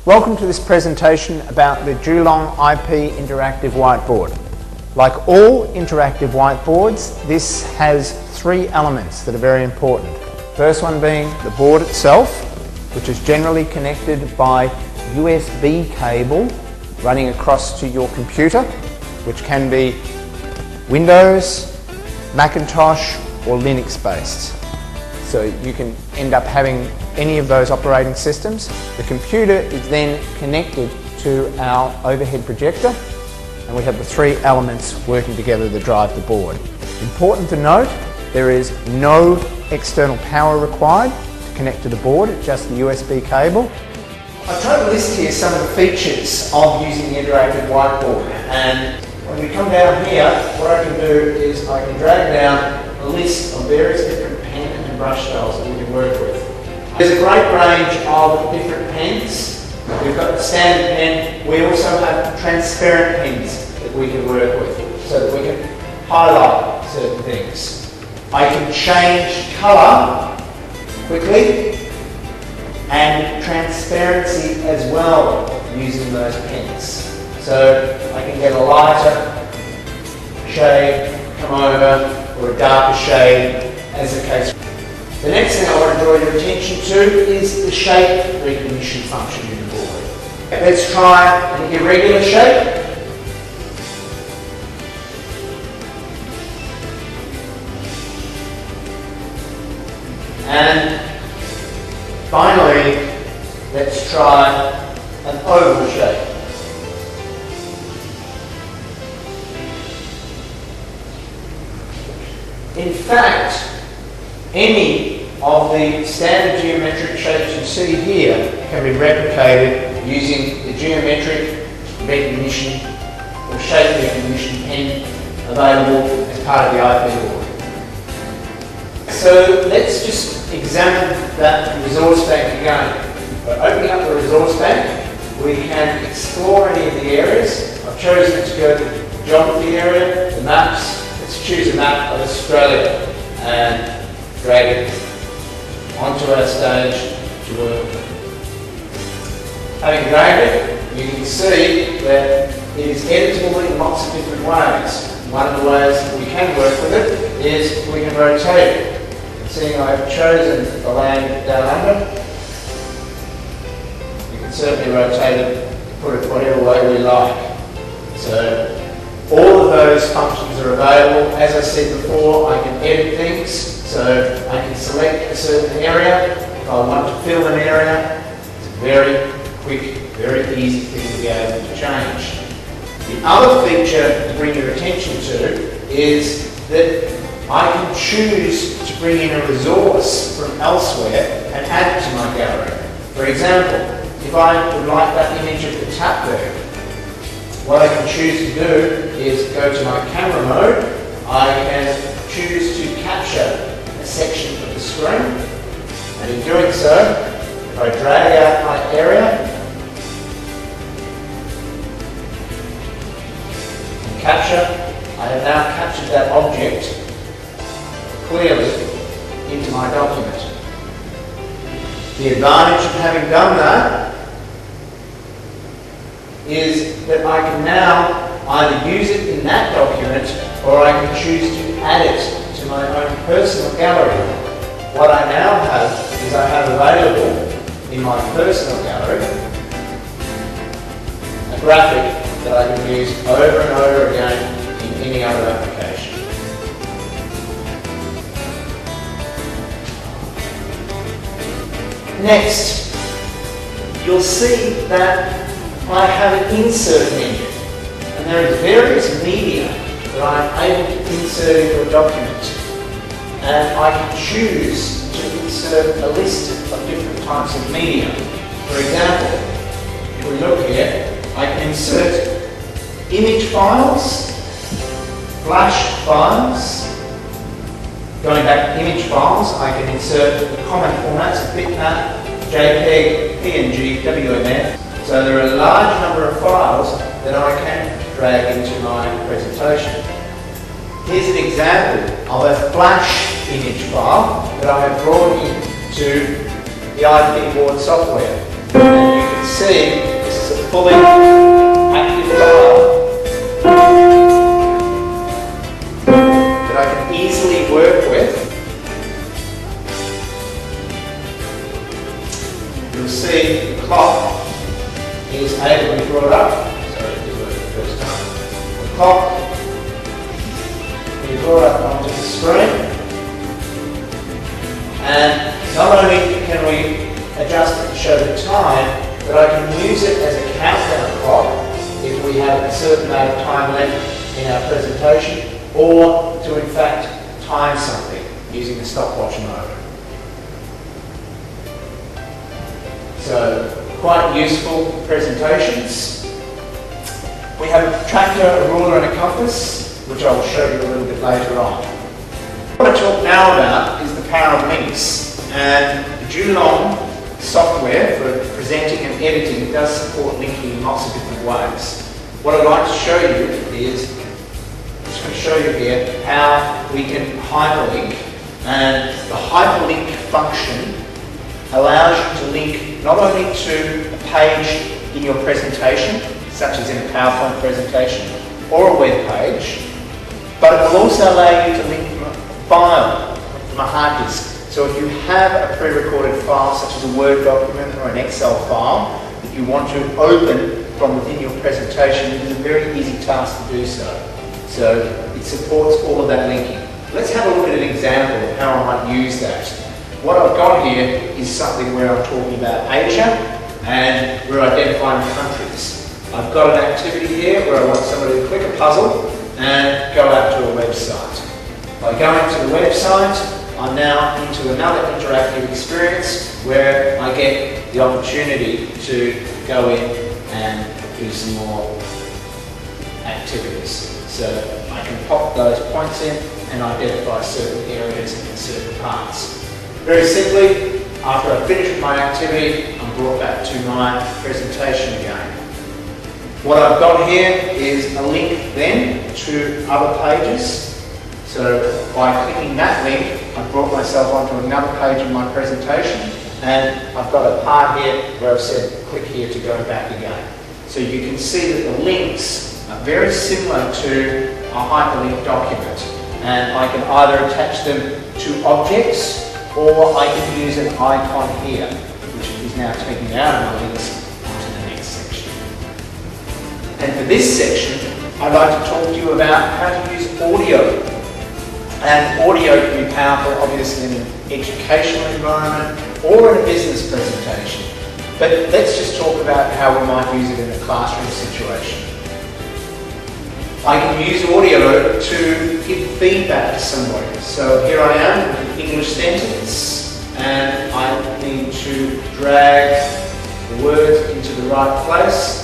Welcome to this presentation about the Dulong IP Interactive Whiteboard. Like all interactive whiteboards, this has three elements that are very important. First one being the board itself, which is generally connected by USB cable running across to your computer, which can be Windows, Macintosh or Linux based. So you can end up having any of those operating systems. The computer is then connected to our overhead projector, and we have the three elements working together to drive the board. Important to note, there is no external power required to connect to the board, it's just the USB cable. I've tried to list here some of the features of using the interactive whiteboard, and when we come down here, what I can do is I can drag down a list of various different pen and brush styles that we can work with. There's a great range of different pens. We've got the standard pen. We also have transparent pens that we can work with so that we can highlight certain things. I can change colour quickly and transparency as well using those pens. So I can get a lighter shade, come over, or a darker shade as the case. The next thing I want to draw your attention to is the shape recognition function in the board. Let's try an irregular shape. And finally, let's try an oval shape. In fact, any of the standard geometric shapes you see here can be replicated using the geometric recognition or shape recognition pen available as part of the IP board. So let's just examine that resource bank again. By opening up the resource bank, we can explore any of the areas. I've chosen to go to the geography area, the maps. Let's choose a map of Australia and drag it onto our stage to work with. Having dragged it, you can see that it is editable in lots of different ways. One of the ways that we can work with it is we can rotate it. Seeing I've chosen the land down under, you can certainly rotate it, put it whatever way we like. So all of those functions are available. As I said before, I can edit things, so I can select a certain area. If I want to fill an area, it's a very quick, very easy thing to be able to change. The other feature to bring your attention to is that I can choose to bring in a resource from elsewhere and add it to my gallery. For example, if I would like that image of the tap there, what I can choose to do is go to my camera mode. I can choose to capture a section of the screen, and in doing so, if I drag out my area and capture, I have now captured that object clearly into my document. The advantage of having done that is that I can now either use it in that document or I can choose to add it to my own personal gallery. What I now have is I have available in my personal gallery a graphic that I can use over and over again in any other application. Next, you'll see that I have an insert menu, and there are various media that I'm able to insert into a document, and I can choose to insert a list of different types of media. For example, if we look here, I can insert image files, flash files. Going back to image files, I can insert the common formats of bitmap, JPEG, PNG, WMF. So there are a large number of files that I can drag into my presentation. Here's an example of a flash image file that I have brought into the IP board software. And you can see fully active file that I can easily work with. You'll see the clock is able to be brought up. Sorry, I did work the first time. The clock can be brought up onto the screen. And not only can we adjust it to show the time, but I can use it as a countdown clock if we have a certain amount of time left in our presentation, or to in fact time something using the stopwatch mode. So quite useful presentations. We have a protractor, a ruler and a compass, which I will show you a little bit later on. What I want to talk now about is the power of links, and the Geelong software for presenting and editing does support linking in lots of different ways. What I'd like to show you is, I'm just going to show you here how we can hyperlink, and the hyperlink function allows you to link not only to a page in your presentation, such as in a PowerPoint presentation or a web page, but it will also allow you to link from a file, from a hard disk. So if you have a pre-recorded file, such as a Word document or an Excel file, that you want to open from within your presentation, it is a very easy task to do so. So it supports all of that linking. Let's have a look at an example of how I might use that. What I've got here is something where I'm talking about Asia, and we're identifying countries. I've got an activity here where I want somebody to click a puzzle and go out to a website. By going to the website, I'm now into another interactive experience where I get the opportunity to go in and do some more activities. So I can pop those points in and identify certain areas and certain parts. Very simply, after I finish with my activity, I'm brought back to my presentation again. What I've got here is a link then to other pages. So by clicking that link, I've brought myself onto another page in my presentation, and I've got a part here where I've said click here to go back again. So you can see that the links are very similar to a hyperlink document, and I can either attach them to objects, or I can use an icon here, which is now taking me out of my links onto the next section. And for this section, I'd like to talk to you about how to use audio. And audio can be powerful, obviously, in an educational environment or in a business presentation. But let's just talk about how we might use it in a classroom situation. I can use audio to give feedback to somebody. So here I am with an English sentence, and I need to drag the words into the right place.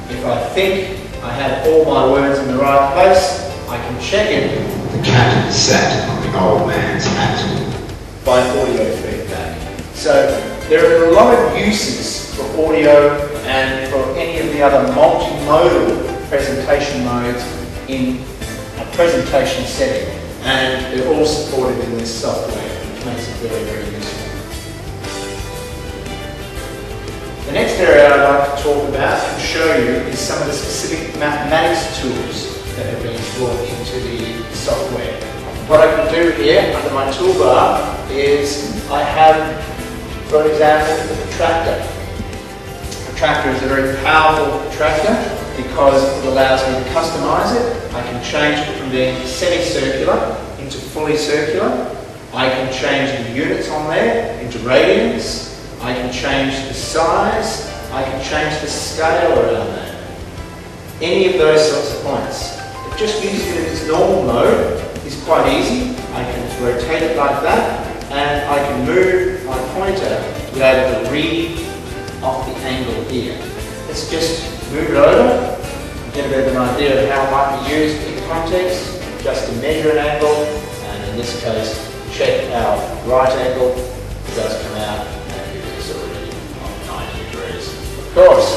If I think I have all my words in the right place, I can check it. The cat sat on the old man's hat. By audio feedback. So there are a lot of uses for audio and for any of the other multimodal presentation modes in a presentation setting, and they're all supported in this software, which makes it very, very useful. The next area I'd like to talk about and show you is some of the specific mathematics tools that have been brought into the software. What I can do here under my toolbar is I have, for example, the protractor. The protractor is a very powerful protractor because it allows me to customize it. I can change it from being semicircular into fully circular. I can change the units on there into radians. I can change the size, I can change the scale around that. Any of those sorts of points. But just using it in its normal mode is quite easy. I can rotate it like that, and I can move my pointer to be able to read off the angle here. Let's just move it over and get a bit of an idea of how it might be used in context, just to measure an angle, and in this case, check our right angle does come out. Of course.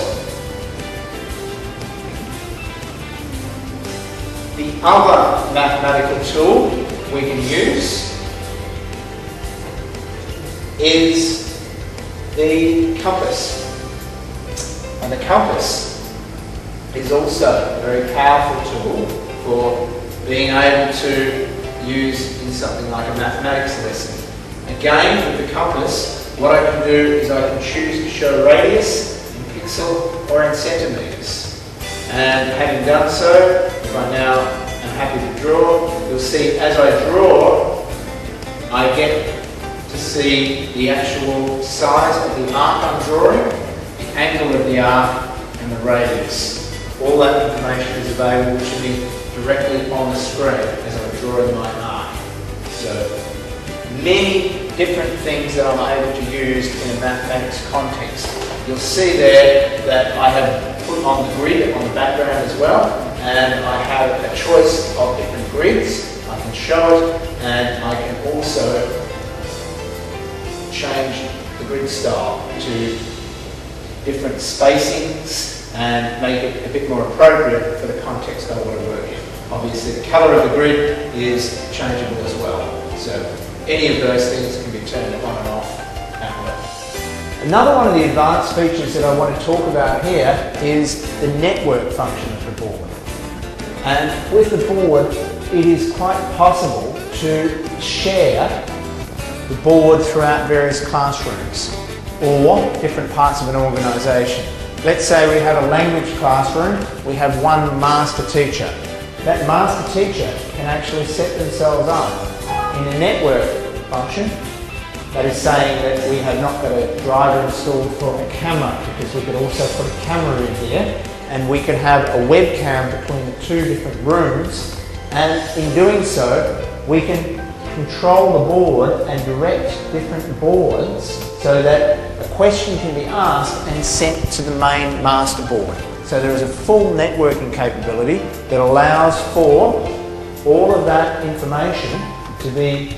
The other mathematical tool we can use is the compass. And the compass is also a very powerful tool for being able to use in something like a mathematics lesson. Again, with the compass, what I can do is I can choose to show radius in pixel or in centimetres. And having done so, if I now am happy to draw, you'll see as I draw, I get to see the actual size of the arc I'm drawing, the angle of the arc, and the radius. All that information is available to me directly on the screen as I'm drawing my arc. So many different things that I'm able to use in a mathematics context. You'll see there that I have put on the grid on the background as well, and I have a choice of different grids. I can show it, and I can also change the grid style to different spacings and make it a bit more appropriate for the context I want to work in. Obviously the colour of the grid is changeable as well, so any of those things can be turned on and off at will. Another one of the advanced features that I want to talk about here is the network function of the board. And with the board, it is quite possible to share the board throughout various classrooms or different parts of an organisation. Let's say we have a language classroom, we have one master teacher. That master teacher can actually set themselves up in a network function. That is saying that we have not got a driver installed for a camera, because we could also put a camera in here, and we could have a webcam between the two different rooms, and in doing so we can control the board and direct different boards so that a question can be asked and sent to the main master board. So there is a full networking capability that allows for all of that information to be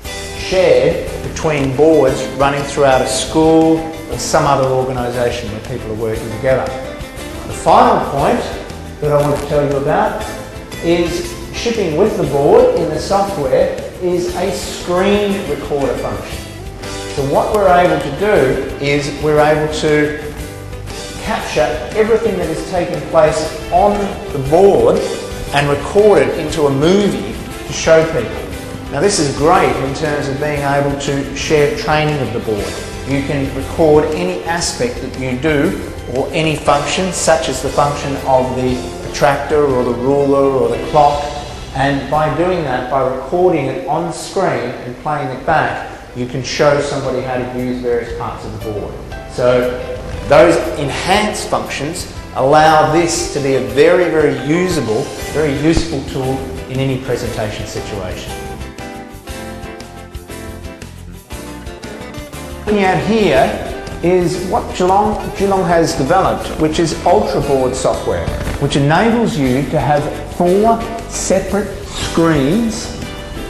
shared between boards running throughout a school or some other organisation where people are working together. The final point that I want to tell you about is shipping with the board in the software is a screen recorder function. So what we're able to do is we're able to capture everything that is taking place on the board and record it into a movie to show people. Now this is great in terms of being able to share training of the board. You can record any aspect that you do or any function, such as the function of the protractor or the ruler or the clock, and by doing that, by recording it on screen and playing it back, you can show somebody how to use various parts of the board. So those enhanced functions allow this to be a very, very usable, very useful tool in any presentation situation. Looking at here is what Geelong has developed, which is UltraBoard software, which enables you to have 4 separate screens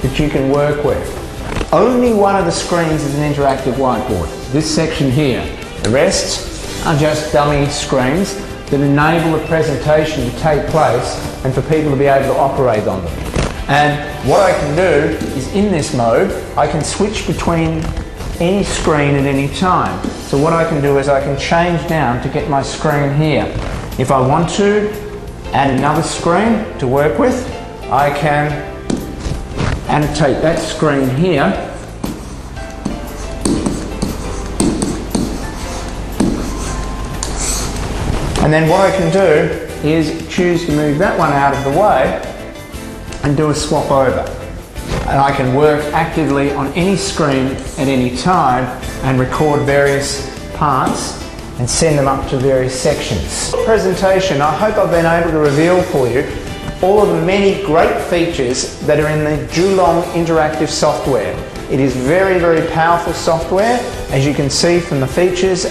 that you can work with. Only one of the screens is an interactive whiteboard, this section here. The rest are just dummy screens that enable a presentation to take place and for people to be able to operate on them. And what I can do is, in this mode, I can switch between any screen at any time. So what I can do is I can change down to get my screen here. If I want to add another screen to work with, I can annotate that screen here. And then what I can do is choose to move that one out of the way and do a swap over. And I can work actively on any screen at any time and record various parts and send them up to various sections. Presentation, I hope I've been able to reveal for you all of the many great features that are in the Geelong interactive software. It is very, very powerful software, as you can see from the features